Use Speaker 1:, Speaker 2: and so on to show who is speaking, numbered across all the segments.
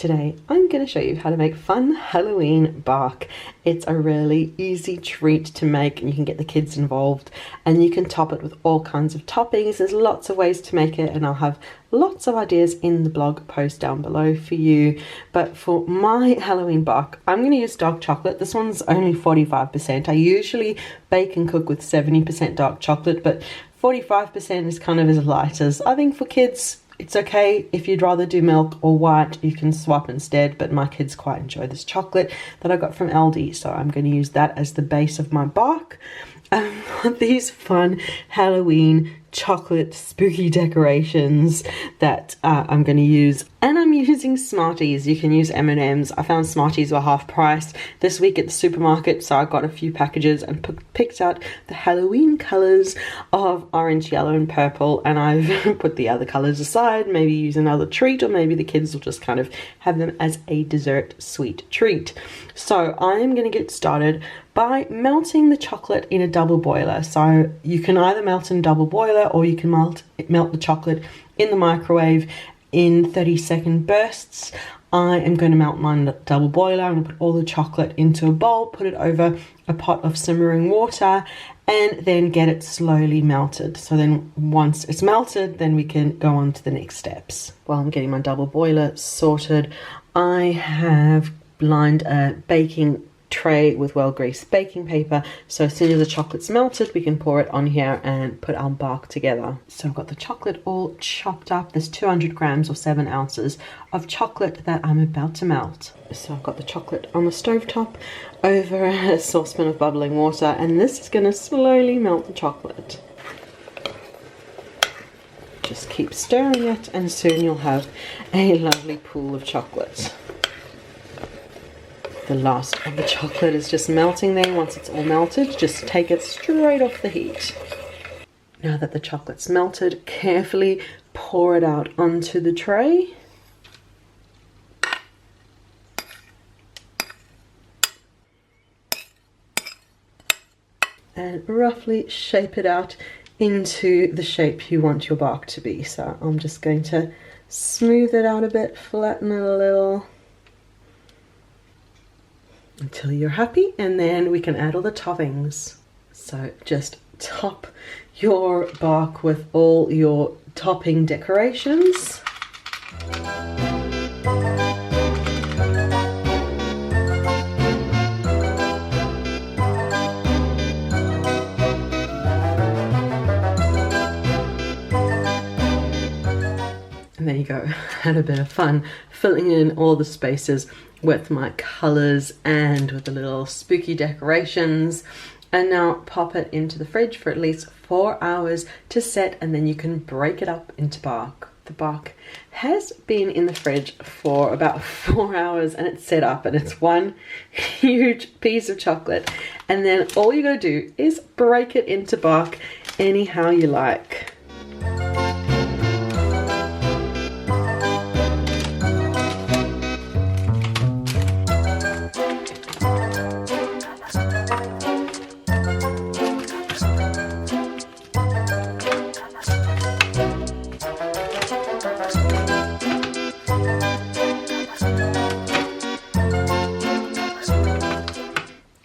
Speaker 1: Today I'm going to show you how to make fun Halloween bark. It's a really easy treat to make and you can get the kids involved and you can top it with all kinds of toppings. There's lots of ways to make it and I'll have lots of ideas in the blog post down below for you. But for my Halloween bark, I'm going to use dark chocolate. This one's only 45%. I usually bake and cook with 70% dark chocolate, but 45% is kind of as light as I think for kids. It's okay if you'd rather do milk or white, you can swap instead, but my kids quite enjoy this chocolate that I got from Aldi, so I'm going to use that as the base of my bark. These fun Halloween chocolate spooky decorations that I'm going to use, and I'm using Smarties. You can use M&Ms. I found Smarties were half price this week at the supermarket, so I got a few packages and picked out the Halloween colors of orange, yellow and purple, and I've put the other colors aside, maybe use another treat, or maybe the kids will just kind of have them as a dessert sweet treat. So I'm going to get started by melting the chocolate in a double boiler. So you can either melt in a double boiler or you can melt the chocolate in the microwave in 30-second bursts. I am going to melt mine in a double boiler. I'm going to put all the chocolate into a bowl, put it over a pot of simmering water, and then get it slowly melted. So then once it's melted, then we can go on to the next steps. While I'm getting my double boiler sorted, I have lined a baking tray with well-greased baking paper, so as soon as the chocolate's melted we can pour it on here and put our bark together. So I've got the chocolate all chopped up. There's 200 grams or 7 ounces of chocolate that I'm about to melt. So I've got the chocolate on the stovetop over a saucepan of bubbling water, and this is going to slowly melt the chocolate. Just keep stirring it and soon you'll have a lovely pool of chocolate. The last of the chocolate is just melting there. Once it's all melted, just take it straight off the heat. Now that the chocolate's melted, carefully pour it out onto the tray. And roughly shape it out into the shape you want your bark to be. So I'm just going to smooth it out a bit, flatten it a little, until you're happy, and then we can add all the toppings. So just top your bark with all your topping decorations. And there you go. Had a bit of fun filling in all the spaces with my colors and with the little spooky decorations. And now pop it into the fridge for at least 4 hours to set, and then you can break it up into bark. The bark has been in the fridge for about 4 hours and it's set up, and it's one huge piece of chocolate, and then all you gotta do is break it into bark anyhow you like.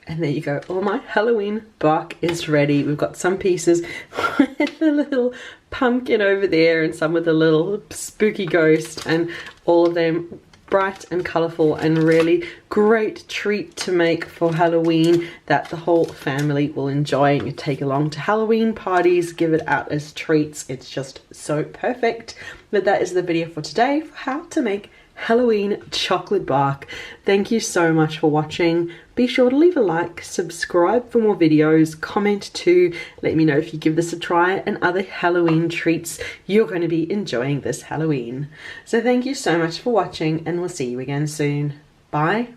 Speaker 1: And there you go, all my Halloween bark is ready. We've got some pieces with the little pumpkin over there and some with the little spooky ghost, and all of them bright and colourful and really great treat to make for Halloween that the whole family will enjoy. And you take along to Halloween parties, give it out as treats. It's just so perfect. But that is the video for today for how to make Halloween chocolate bark. Thank you so much for watching. Be sure to leave a like, subscribe for more videos, comment too, let me know if you give this a try and other Halloween treats you're going to be enjoying this Halloween. So thank you so much for watching, and we'll see you again soon. Bye.